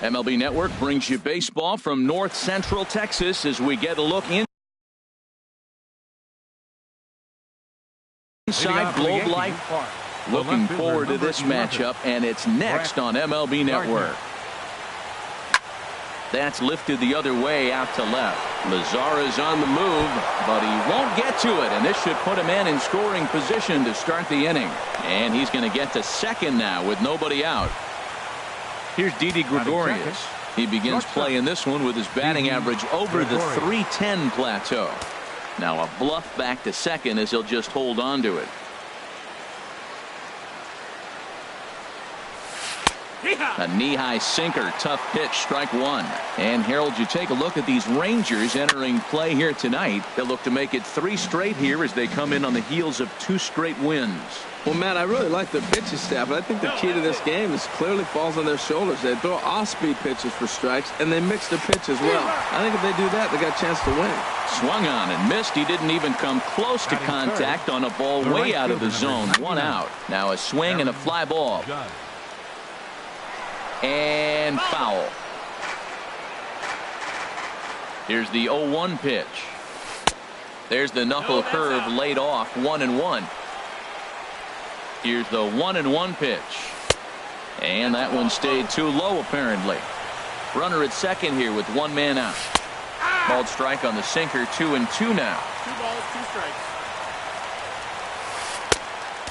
MLB Network brings you baseball from North Central Texas as we get a look inside Globe Life. Looking forward to this matchup, and it's next on MLB Network. That's lifted the other way out to left. Lazara's on the move, but he won't get to it, and this should put a man in scoring position to start the inning. And he's going to get to second now with nobody out. Here's Didi Gregorius. He begins playing this one with his batting average over the .310 plateau. Now a bluff back to second as he'll just hold on to it. A knee-high sinker, tough pitch, strike one. And Harold, you take a look at these Rangers entering play here tonight. They'll look to make it 3 straight here as they come in on the heels of 2 straight wins. Well, Matt, I really like their pitching staff, but I think the key to this game is clearly falls on their shoulders. They throw off-speed pitches for strikes, and they mix the pitch as well. I think if they do that, they got a chance to win. Swung on and missed. He didn't even come close to contact on a ball way out of the zone. 1 out. Now a swing and a fly ball. And foul. Here's the 0-1 pitch. There's the knuckle curve laid off, 1-1. Here's the 1-1 pitch. And that one stayed too low apparently. Runner at second here with 1 man out. Called strike on the sinker, 2-2 now. 2 balls, 2 strikes.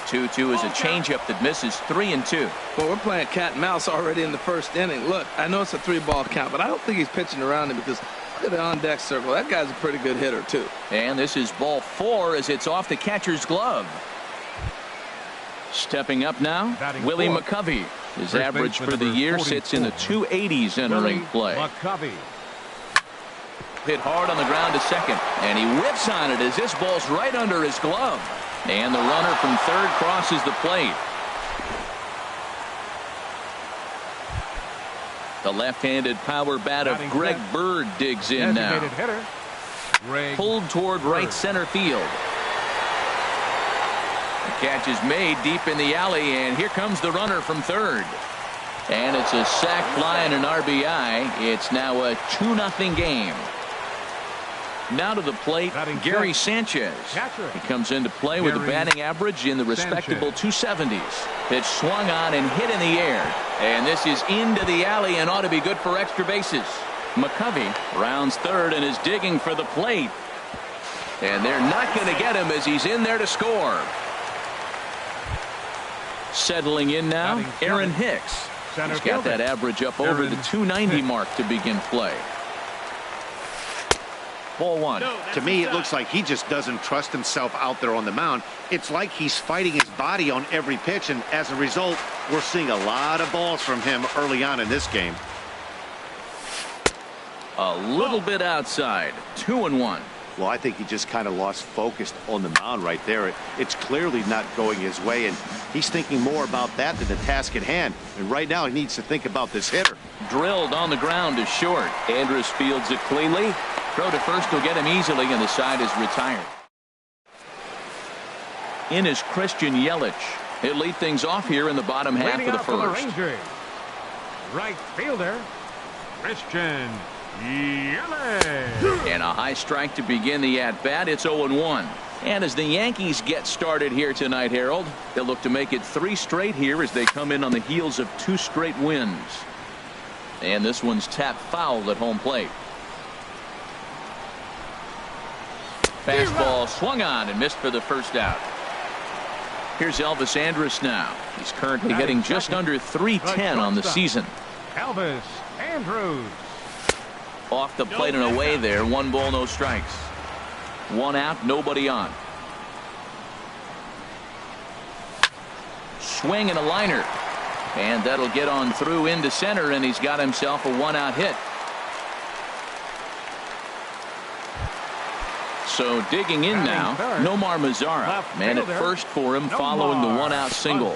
2-2 is a changeup that misses, 3-2. Well, we're playing cat and mouse already in the first inning. Look, I know it's a 3-ball count, but I don't think he's pitching around him because look at the on-deck circle. That guy's a pretty good hitter, too. And this is ball 4 as it's off the catcher's glove. Stepping up now, Willie McCovey. His average for the year sits in the 280s entering play. Hit hard on the ground to second, and he whips on it as this ball's right under his glove. And the runner from third crosses the plate. The left-handed power bat of Greg Bird digs in now. Pulled toward right center field. The catch is made deep in the alley, and here comes the runner from third. And it's a sac fly and an RBI. It's now a 2-0 game. Now to the plate, Gary Sanchez. He comes into play with a batting average in the respectable 270s. Pitch swung on and hit in the air. And this is into the alley and ought to be good for extra bases. McCovey rounds third and is digging for the plate. And they're not going to get him as he's in there to score. Settling in now, Aaron Hicks. He's got that average up over the 290 mark to begin play. Ball 1. To me, it looks like he just doesn't trust himself out there on the mound. It's like he's fighting his body on every pitch, and as a result, we're seeing a lot of balls from him early on in this game. A little bit outside. 2-1. Well, I think he just kind of lost focus on the mound right there. It's clearly not going his way, and he's thinking more about that than the task at hand. And right now, he needs to think about this hitter. Drilled on the ground to short. Andrus fields it cleanly. Throw to first will get him easily, and the side is retired. In is Christian Yelich. He'll lead things off here in the bottom half of the first. Right fielder, Christian Yelich. And a high strike to begin the at-bat. It's 0-1. And as the Yankees get started here tonight, Harold, they'll look to make it 3 straight here as they come in on the heels of 2 straight wins. And this one's tapped foul at home plate. Fastball swung on and missed for the first out. Here's Elvis Andrus now. He's currently hitting just under .310 on the season. Elvis Andrus. Off the plate and away there. 1 ball, no strikes. 1 out, nobody on. Swing and a liner. And that'll get on through into center, and he's got himself a 1-out hit. So digging in now, Nomar Mazara. Man at first for him following the 1-out single.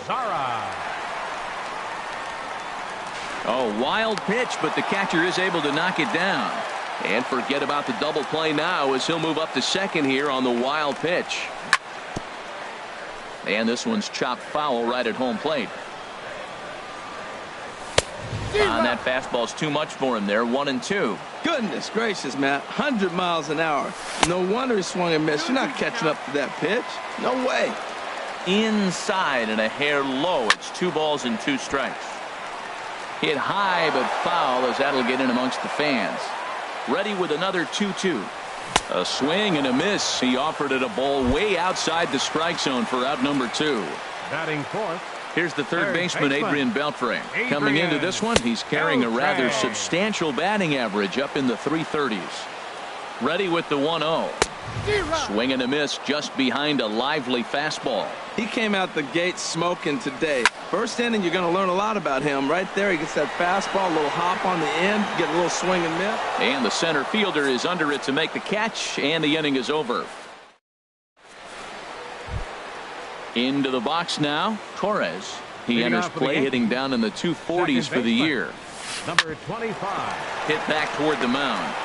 Oh, wild pitch, but the catcher is able to knock it down. And forget about the double play now as he'll move up to second here on the wild pitch. And this one's chopped foul right at home plate. That fastball's too much for him there. 1-2. Goodness gracious, Matt. 100 miles an hour. No wonder he swung and missed. You're not catching up to that pitch. No way. Inside and a hair low. It's 2 balls and 2 strikes. Hit high but foul, as that'll get in amongst the fans. Ready with another 2-2. A swing and a miss. He offered it a ball way outside the strike zone for out number 2. Batting fourth. Here's the third baseman, Adrian Beltre. Coming into this one, he's carrying a rather substantial batting average up in the 330s. Ready with the 1-0. Swing and a miss just behind a lively fastball. He came out the gate smoking today. First inning, you're going to learn a lot about him. Right there, he gets that fastball, a little hop on the end, get a little swing and miss. And the center fielder is under it to make the catch, and the inning is over. Into the box now, Torres. He enters play hitting down in the 240s for the year. Number 25. Hit back toward the mound.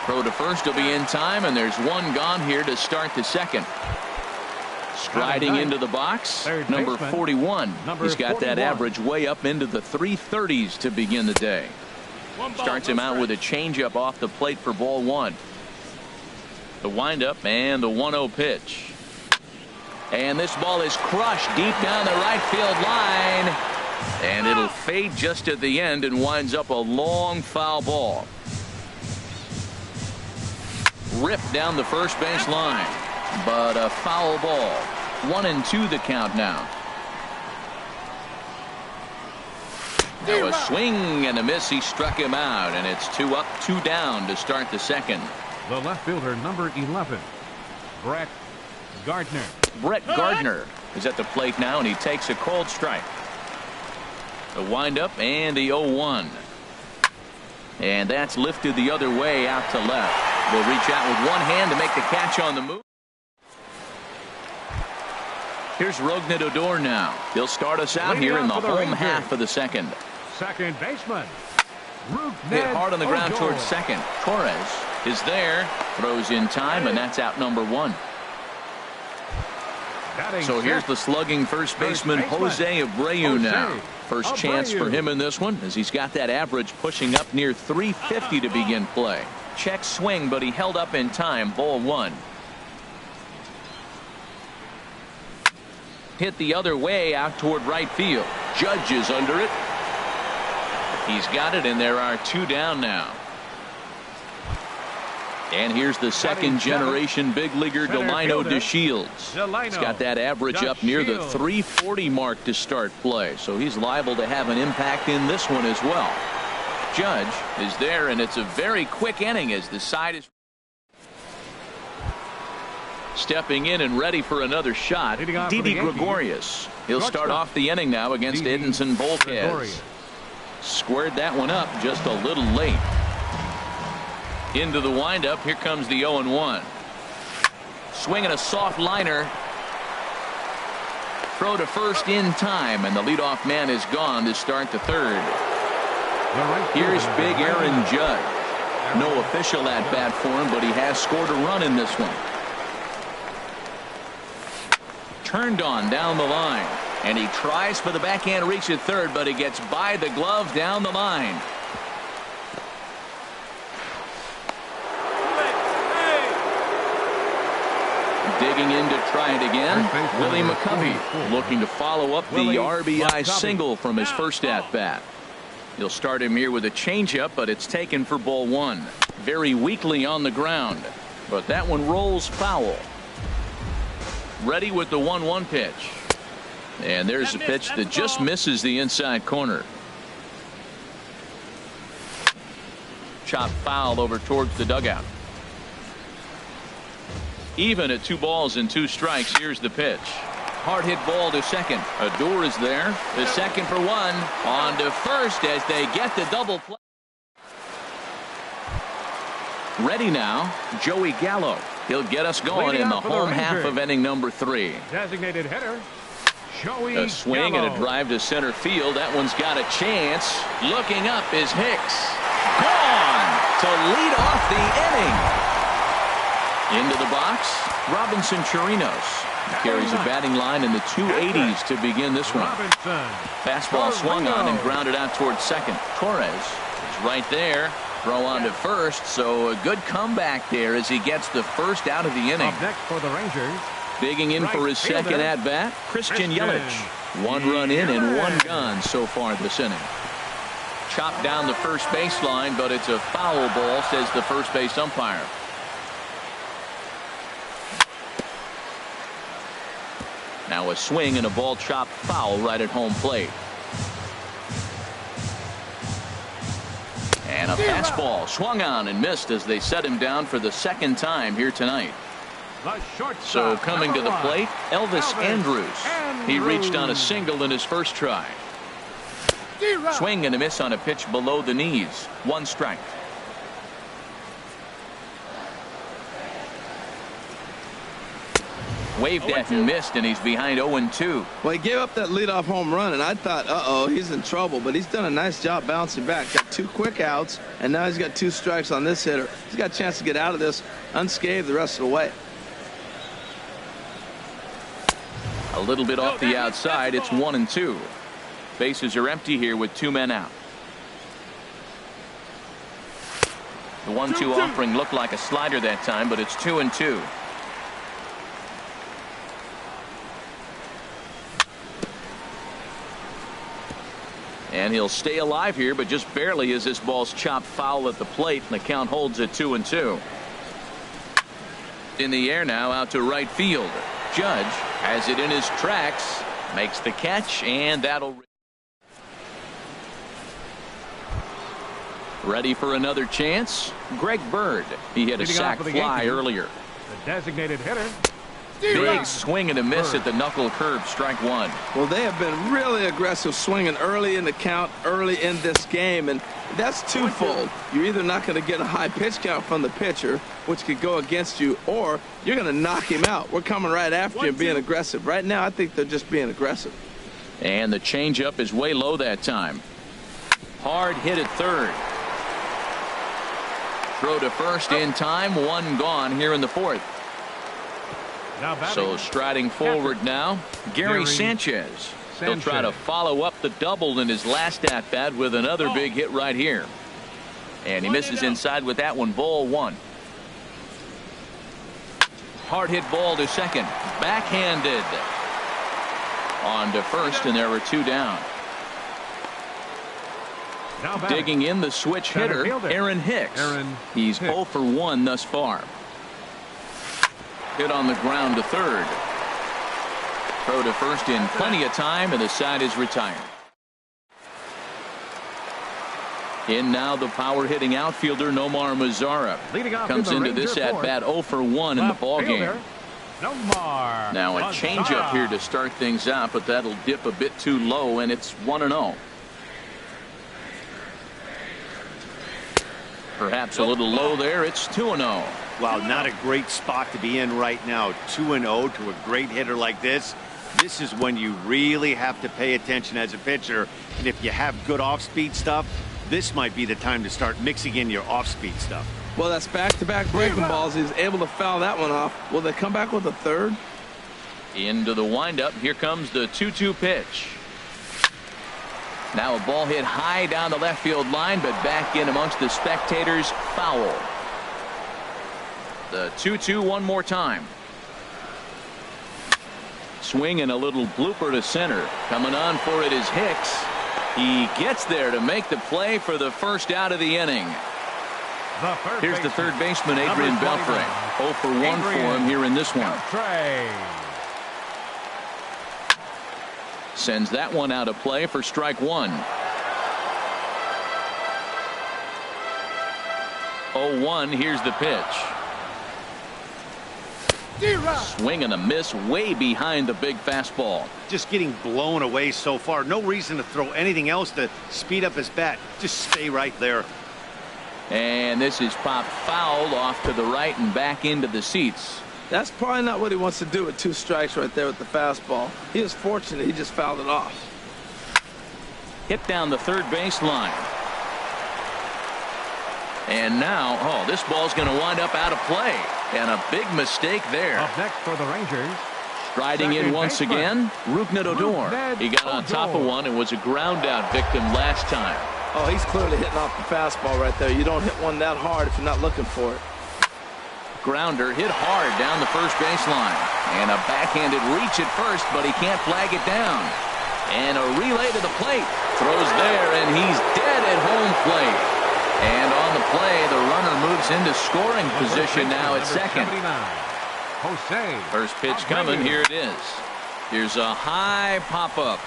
Throw to first will be in time, and there's one gone here to start the second. Striding into the box, number 41. He's got that average way up into the 330s to begin the day. Starts him out with a changeup off the plate for ball 1. The windup and the 1-0 pitch. And this ball is crushed deep down the right field line. And it'll fade just at the end and winds up a long foul ball. Ripped down the first base line. But a foul ball. 1-2 the count now. Now a swing and a miss. He struck him out. And it's 2 up, 2 down to start the second. The left fielder, number 11. Brett Gardner. Brett Gardner is at the plate now, and he takes a cold strike. The windup and the 0-1. And that's lifted the other way out to left. Will reach out with one hand to make the catch on the move. Here's Rougned Odor now. He'll start us out here in the home half of the second. Second baseman. Hit hard on the ground towards second. Torres is there. Throws in time, and that's out number 1. So here's the slugging first baseman, Jose Abreu now. First chance for him in this one, as he's got that average pushing up near 350 to begin play. Check swing, but he held up in time. Ball 1. Hit the other way out toward right field. Judge is under it. He's got it, and there are 2 down now. And here's the second generation big leaguer, Delino DeShields. He's got that average up near the 340 mark to start play, so he's liable to have an impact in this one as well. Judge is there, and it's a very quick inning as the side is stepping in and ready for another shot. Didi Gregorius. He'll start off the inning now against Edinson Volquez. Squared that one up just a little late. Into the windup. Here comes the 0-1. Swinging a soft liner. Throw to first in time, and the leadoff man is gone to start the third. Here's big Aaron Judge. No official at bat for him, but he has scored a run in this one. Turned on down the line, and he tries for the backhand reach at third, but he gets by the glove down the line. Digging in to try it again. Willie McCovey looking to follow up the RBI single from his first at-bat. He'll start him here with a changeup, but it's taken for ball 1. Very weakly on the ground, but that one rolls foul. Ready with the 1-1 pitch. And there's a pitch that just misses the inside corner. Chop foul over towards the dugout. Even at 2 balls and 2 strikes. Here's the pitch. Hard hit ball to second. Odor is there. The second for 1. On to first as they get the double play. Ready now, Joey Gallo. He'll get us going in the home half of inning number 3. Designated hitter, Joey A swing Gallo. and a drive to center field. That one's got a chance. Looking up is Hicks. Gone to lead off the inning. Into the box, Robinson Chirinos. Carries a batting line in the 280s to begin this one. Fastball swung on and grounded out towards second. Torres is right there. Throw on to first, so a good comeback there as he gets the first out of the inning. Up next for the Rangers. Digging in for his second at-bat, Christian Yelich. 1 run in and 1 gone so far this inning. Chopped down the first baseline, but it's a foul ball, says the first base umpire. Now a swing and a ball chopped foul right at home plate. And a fastball swung on and missed as they set him down for the second time here tonight. So coming to the plate, Elvis Andrus. He reached on a single in his first try. Swing and a miss on a pitch below the knees. 1 strike. Waved at and missed, and he's behind 0-2. Well, he gave up that leadoff home run, and I thought, uh-oh, he's in trouble. But he's done a nice job bouncing back. Got 2 quick outs, and now he's got 2 strikes on this hitter. He's got a chance to get out of this unscathed the rest of the way. A little bit off the outside. It's 1-2. Bases are empty here with 2 men out. The 1-2 offering looked like a slider that time, but it's 2-2. And he'll stay alive here, but just barely as this ball's chopped foul at the plate, and the count holds at 2-2. In the air now, out to right field. Judge has it in his tracks, makes the catch, and that'll. Ready for another chance? Greg Bird. He hit a sac fly earlier. The designated hitter. Big swing and a miss at the knuckle curve, strike 1. Well, they have been really aggressive swinging early in the count, early in this game, and that's twofold. You're either not going to get a high pitch count from the pitcher, which could go against you, or you're going to knock him out. We're coming right after you and being aggressive. Right now, I think they're just being aggressive. And the changeup is way low that time. Hard hit at third. Throw to first in time, 1 gone here in the 4th. So striding forward now, Gary Sanchez. He'll try to follow up the double in his last at-bat with another big hit right here. And he misses inside with that one, ball 1. Hard hit ball to second. Backhanded. On to first, and there were 2 down. Digging in the switch hitter, Aaron Hicks. He's 0 for 1 thus far. Hit on the ground to third. Throw to first in plenty of time, and the side is retired. In now the power hitting outfielder Nomar Mazara. Comes into this at bat 0 for 1 in the ballgame. Now a changeup here to start things out, but that'll dip a bit too low, and it's 1-0. Perhaps a little low there. It's 2-0. Wow, not a great spot to be in right now. 2-0 to a great hitter like this. This is when you really have to pay attention as a pitcher. And if you have good off-speed stuff, this might be the time to start mixing in your off-speed stuff. Well, that's back-to-back breaking balls. He's able to foul that one off. Will they come back with a third? Into the windup. Here comes the 2-2 pitch. Now a ball hit high down the left field line, but back in amongst the spectators, foul. The 2-2 one more time. Swing and a little blooper to center. Coming on for it is Hicks. He gets there to make the play for the first out of the inning. Here's the third baseman, Adrian Beltre. 0 for 1 for him here in this one. Sends that one out of play for strike 1. 0-1. Here's the pitch. Swing and a miss way behind the big fastball. Just getting blown away so far. No reason to throw anything else to speed up his bat. Just stay right there. And this is popped foul off to the right and back into the seats. That's probably not what he wants to do with 2 strikes right there with the fastball. He was fortunate he just fouled it off. Hit down the third base line. And now, this ball's going to wind up out of play. And a big mistake there. Up next for the Rangers. Striding in once again, Rougned Odor. He got on top of one and was a ground out victim last time. Oh, he's clearly hitting off the fastball right there. You don't hit one that hard if you're not looking for it. Grounder hit hard down the first baseline. And a backhanded reach at first, but he can't flag it down. And a relay to the plate. Throws there, and he's dead at home plate. And on the play, the runner moves into scoring position now at second. Jose. First pitch coming. Here it is. Here's a high pop-up.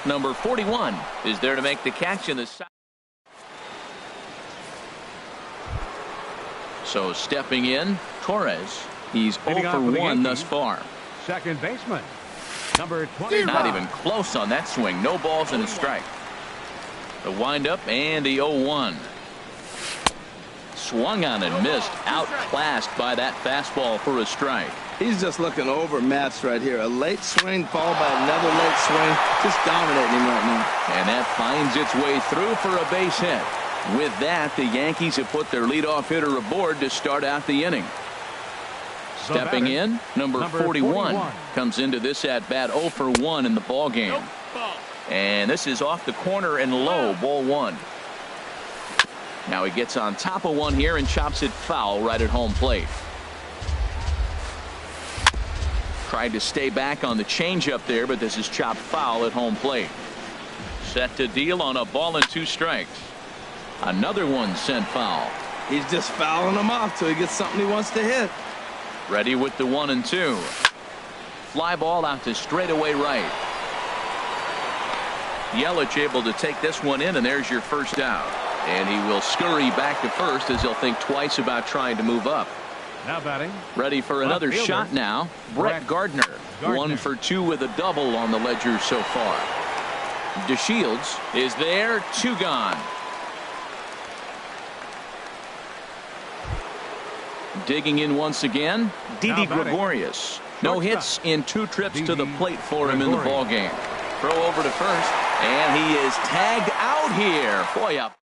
Number 41 is there to make the catch in the side. So stepping in, Torres. He's 0 for 1 thus far. Second baseman, number 20. Not even close on that swing. No balls and a strike. The windup and the 0-1. Swung on and missed. Outclassed by that fastball for a strike. He's just looking overmatched right here. A late swing followed by another late swing. Just dominating him right now. And that finds its way through for a base hit. With that, the Yankees have put their leadoff hitter aboard to start out the inning. Stepping in, number 41 comes into this at bat 0 for 1 in the ball game. And this is off the corner and low, ball 1. Now he gets on top of one here and chops it foul right at home plate. Tried to stay back on the changeup there, but this is chopped foul at home plate. Set to deal on a ball and 2 strikes. Another one sent foul. He's just fouling them off till he gets something he wants to hit. Ready with the 1 and 2. Fly ball out to straightaway right. Yelich able to take this one in, and there's your first out. And he will scurry back to first as he'll think twice about trying to move up. Now batting. Ready for another shot now. Brett Gardner. 1 for 2 with a double on the ledger so far. DeShields is there. 2 gone. Digging in once again, Didi Gregorius. No hits in 2 trips to the plate for him in the ball game. Throw over to first, and he is tagged out here. Boy, up.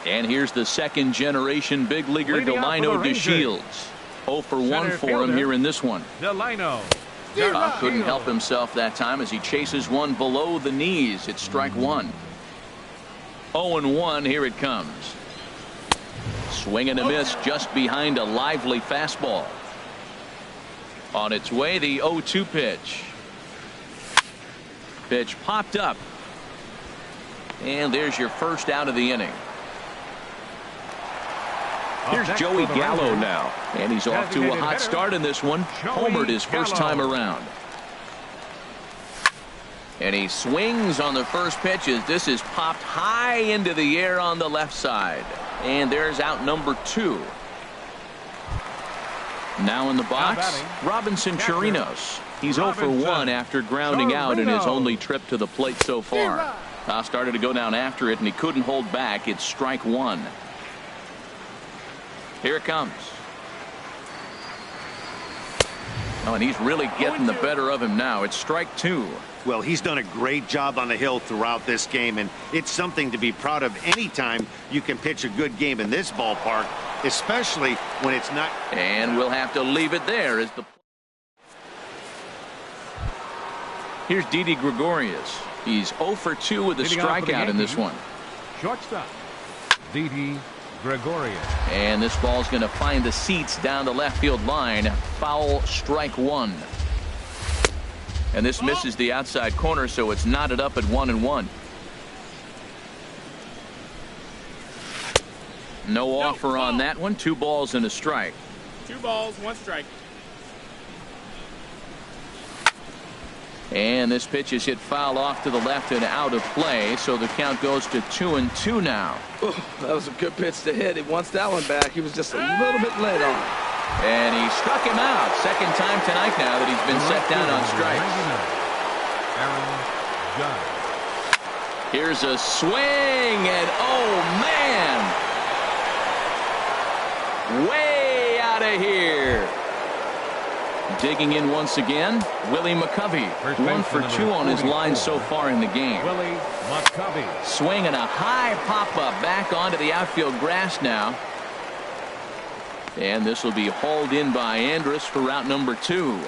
And here's the second generation big leaguer Delino DeShields. 0 for 1 for him here in this one. Delino. Couldn't help himself that time as he chases one below the knees. It's strike 1. 0-1. Here it comes. Swing and a miss just behind a lively fastball. On its way, the 0-2 pitch. Pitch popped up. And there's your first out of the inning. Here's Joey Gallo now. And he's off to a hot start in this one. Homered his first time around. And he swings on the first pitch as this is popped high into the air on the left side. And there's out number 2. Now in the box, Robinson Chirinos. He's 0 for 1 after grounding out in his only trip to the plate so far. Started to go down after it, and he couldn't hold back. It's strike 1. Here it comes. Oh, and he's really getting the better of him now. It's strike 2. Well, he's done a great job on the hill throughout this game, and it's something to be proud of anytime you can pitch a good game in this ballpark, especially when it's not. And we'll have to leave it there as the. Here's Didi Gregorius. He's 0 for 2 with a strikeout in this one. Shortstop, Didi Gregorius. And this ball's going to find the seats down the left field line. Foul, strike 1. And this misses the outside corner, so it's knotted up at 1-1. No offer on that one. 2 balls and a strike. 2 balls, 1 strike. And this pitch is hit foul off to the left and out of play, so the count goes to 2-2 now. Ooh, that was a good pitch to hit. He wants that one back. He was just a little bit late on it. And he struck him out. Second time tonight now that he's been set down on strikes. Here's a swing, and oh man, way out of here. Digging in once again, Willie McCovey. 1 for 2 on his line so far in the game. Willie McCovey. Swinging a high pop-up back onto the outfield grass now. And this will be hauled in by Andrus for out number 2.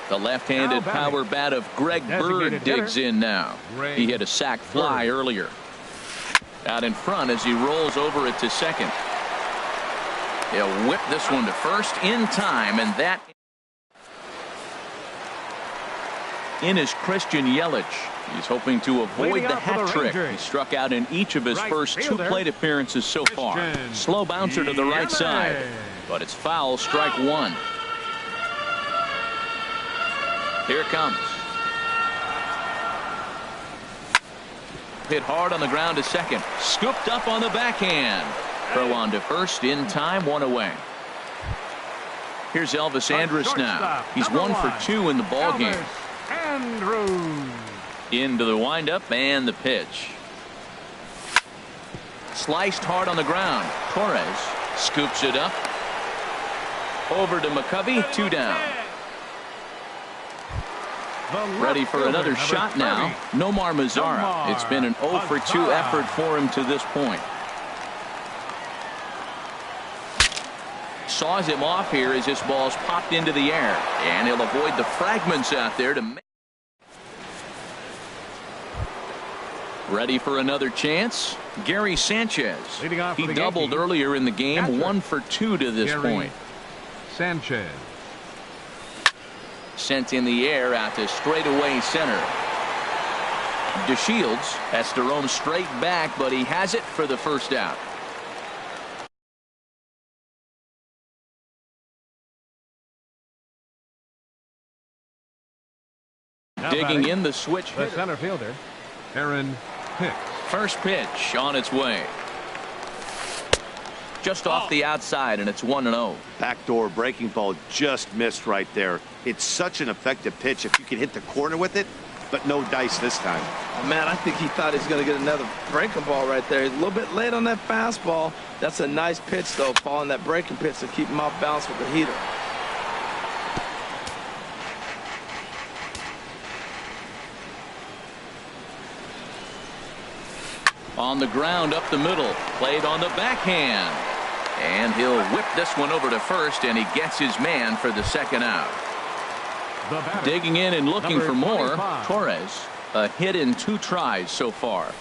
The left-handed power bat of Greg Bird digs in now. He hit a sac fly earlier. Out in front as he rolls over it to second. He'll whip this one to first in time, and that in is Christian Yelich. He's hoping to avoid the hat trick. He struck out in each of his first 2 plate appearances so far. Slow bouncer to the right side, but it's foul, strike 1. Here it comes. Hit hard on the ground to second. Scooped up on the backhand. Throw on to first in time, 1 away. Here's Elvis Andrus now. He's 1 for 2 in the ball game. Into the windup and the pitch. Sliced hard on the ground. Torres scoops it up. Over to McCovey, 2 down. Ready for another shot now. Nomar Mazara. It's been an 0 for 2 effort for him to this point. Saws him off here as this ball's popped into the air, and he'll avoid the fragments out there to make. Ready for another chance. Gary Sanchez. He doubled earlier in the game. 1 for 2 to this point. Sanchez. Sent in the air out to straightaway center. DeShields has to roam straight back, but he has it for the first out. Digging in the switch. The center fielder, Aaron Hicks. First pitch on its way. Just off the outside, and it's 1-0. Backdoor breaking ball just missed right there. It's such an effective pitch if you can hit the corner with it, but no dice this time. Oh, man, I think he thought he was going to get another breaking ball right there. He's a little bit late on that fastball. That's a nice pitch, though, following that breaking pitch to keep him off balance with the heater. On the ground up the middle. Played on the backhand. And he'll whip this one over to first, and he gets his man for the second out. Digging in and looking for more. 25. Torres. A hit in 2 tries so far.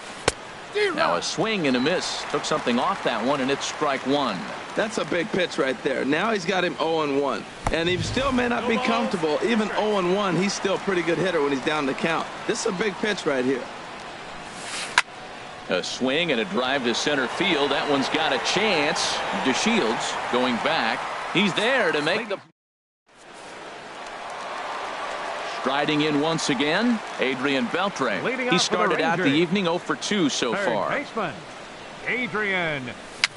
Now a swing and a miss. Took something off that one, and it's strike 1. That's a big pitch right there. Now he's got him 0-1. And he still may not be comfortable. Even 0-1, he's still a pretty good hitter when he's down the count. This is a big pitch right here. A swing and a drive to center field. That one's got a chance. DeShields going back. He's there to make the. Striding in once again, Adrian Beltre. He started out the evening 0 for 2 so far. Baseman, Adrian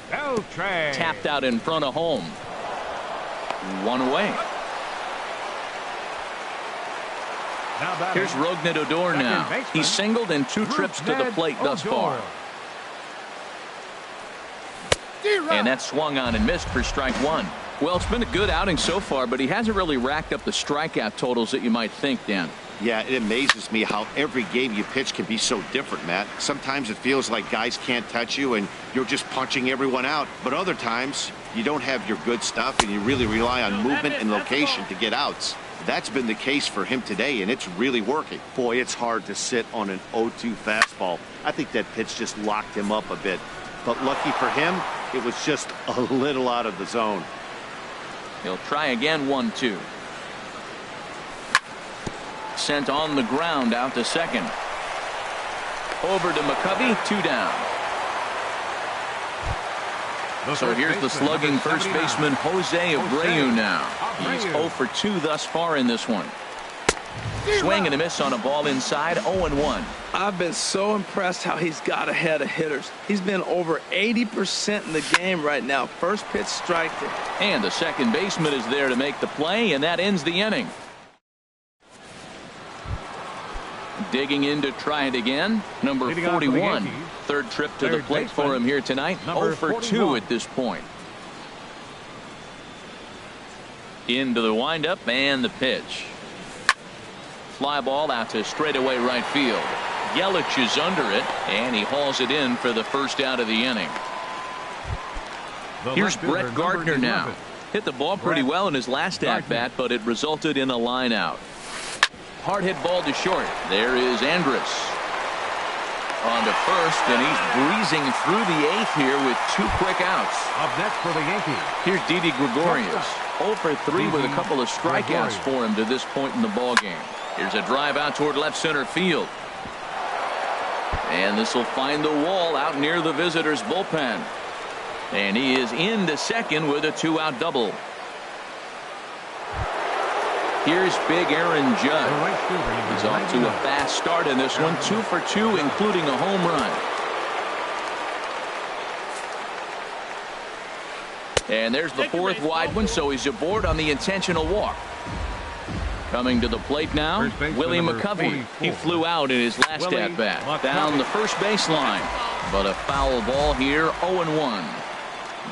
Beltre. Tapped out in front of home. 1 away. Here's Rougned Odor now. He's singled in 2 trips to the plate thus far. And that swung on and missed for strike 1. Well, it's been a good outing so far, but he hasn't really racked up the strikeout totals that you might think, Dan. Yeah, it amazes me how every game you pitch can be so different, Matt. Sometimes it feels like guys can't touch you and you're just punching everyone out. But other times you don't have your good stuff and you really rely on movement and location to get outs. That's been the case for him today, and it's really working. Boy, it's hard to sit on an 0-2 fastball. I think that pitch just locked him up a bit. But lucky for him, it was just a little out of the zone. He'll try again, 1-2. Sent on the ground out to second. Over to McCovey, 2 down. So here's the slugging first baseman Jose Abreu now. He's 0 for 2 thus far in this one. Swing and a miss on a ball inside, 0-1. I've been so impressed how he's got ahead of hitters. He's been over 80% in the game right now. First pitch strike. And the second baseman is there to make the play, and that ends the inning. Digging in to try it again. Number 41. Third trip to the plate for him here tonight. 0 for 2 at this point. Into the windup and the pitch. Fly ball out to straightaway right field. Yelich is under it, and he hauls it in for the first out of the inning. Here's Brett Gardner now. Hit the ball pretty well in his last at-bat, but it resulted in a line out. Hard hit ball to short. There is Andrus on to first, and he's breezing through the eighth here with 2 quick outs. Up next for the Yankees. Here's Didi Gregorius. 0 for 3 with a couple of strikeouts for him to this point in the ballgame. Here's a drive out toward left center field. And this will find the wall out near the visitors' bullpen. And he is into second with a 2-out double. Here's big Aaron Judge. He's off to a fast start in this one. 2 for 2, including a home run. And there's the 4th wide one, so he's aboard on the intentional walk. Coming to the plate now, Willie McCovey. He flew out in his last at-bat. Down the first baseline. But a foul ball here, 0-1.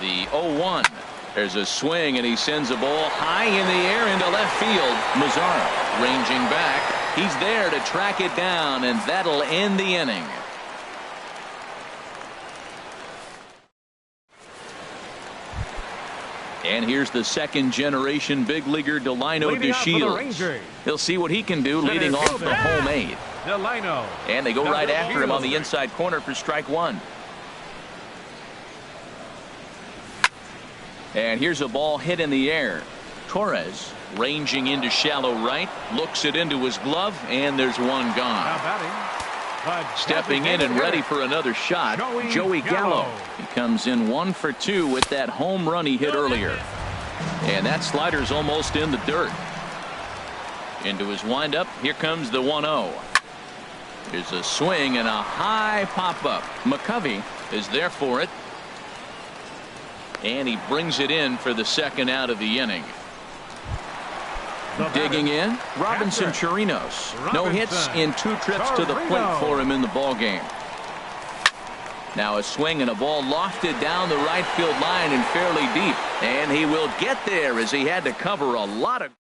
The 0-1. There's a swing, and he sends a ball high in the air into left field. Mazzara ranging back. He's there to track it down, and that'll end the inning. And here's the second-generation big leaguer Delino DeShields. He'll see what he can do leading off the home 8th. And they go right after him on the inside corner for strike 1. And here's a ball hit in the air. Torres ranging into shallow right, looks it into his glove, and there's one gone. Stepping in and ready for another shot, Joey Gallo. He comes in 1 for 2 with that home run he hit earlier. And that slider's almost in the dirt. Into his windup, here comes the 1-0. Here's a swing and a high pop-up. McCovey is there for it. And he brings it in for the second out of the inning. Digging in, Robinson Chirinos. No hits in 2 trips to the plate for him in the ballgame. Now a swing and a ball lofted down the right field line and fairly deep. And he will get there as he had to cover a lot of.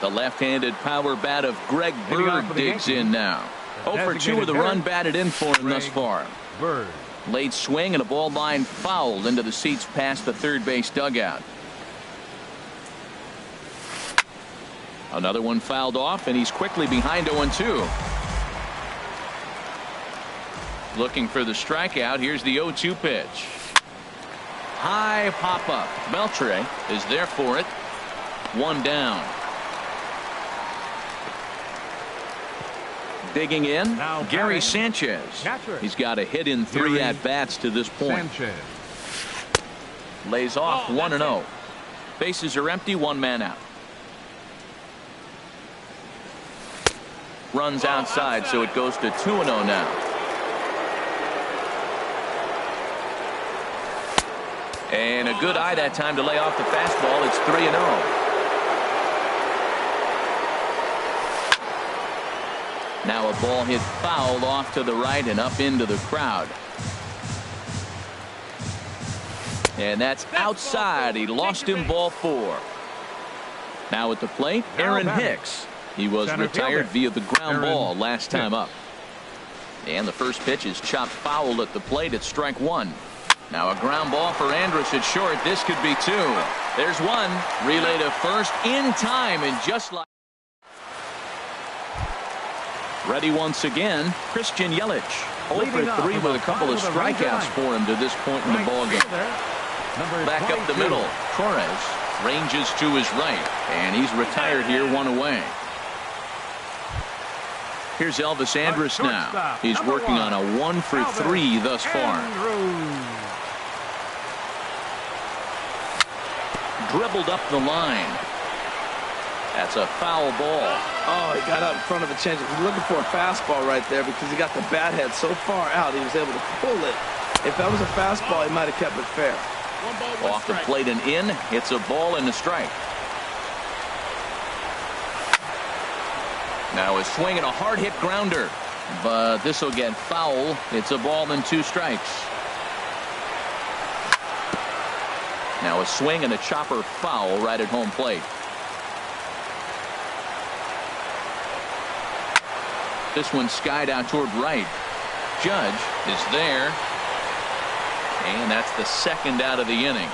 The left-handed power bat of Greg Bird digs in now. 0 for 2 with a run batted in for him thus far. Late swing and a ball line fouled into the seats past the third base dugout. Another one fouled off, and he's quickly behind 0-2. Looking for the strikeout. Here's the 0-2 pitch. High pop-up. Beltre is there for it. 1 down. Digging in, Gary Sanchez. He's got a hit in 3 at-bats to this point. Lays off 1-0. Bases are empty, 1 man out. Runs outside, so it goes to 2-0 now. And a good eye that time to lay off the fastball. It's 3-0. Now a ball hit foul off to the right and up into the crowd. And that's outside. He lost him ball 4. Now at the plate, Aaron Hicks. He was retired via the ground ball last time up. And the first pitch is chopped foul at the plate at strike 1. Now a ground ball for Andrus at short. This could be 2. There's 1. Relay to first in time, and just like. Ready once again, Christian Yelich. 0 for 3 with a couple of strikeouts for him to this point in the ballgame. Back up the middle, Torres ranges to his right, and he's retired here, 1 away. Here's Elvis Andrus now. He's working on a 1 for 3 thus far. Dribbled up the line. That's a foul ball. Oh, he got out in front of the changeup. He's looking for a fastball right there because he got the bat head so far out he was able to pull it. If that was a fastball, he might have kept it fair. Off the plate and in. It's a ball and a strike. Now a swing and a hard hit grounder. But this will get foul. It's a ball and 2 strikes. Now a swing and a chopper foul right at home plate. This one skied out toward right. Judge is there. And that's the second out of the inning.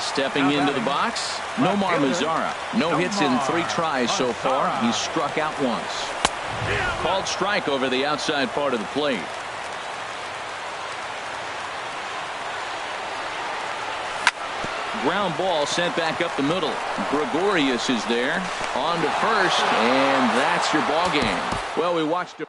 Stepping into the box, Nomar Mazara. No hits in 3 tries so far. He's struck out once. Called strike over the outside part of the plate. Ground ball sent back up the middle. Gregorius is there on to first, and that's your ball game. Well, we watched it.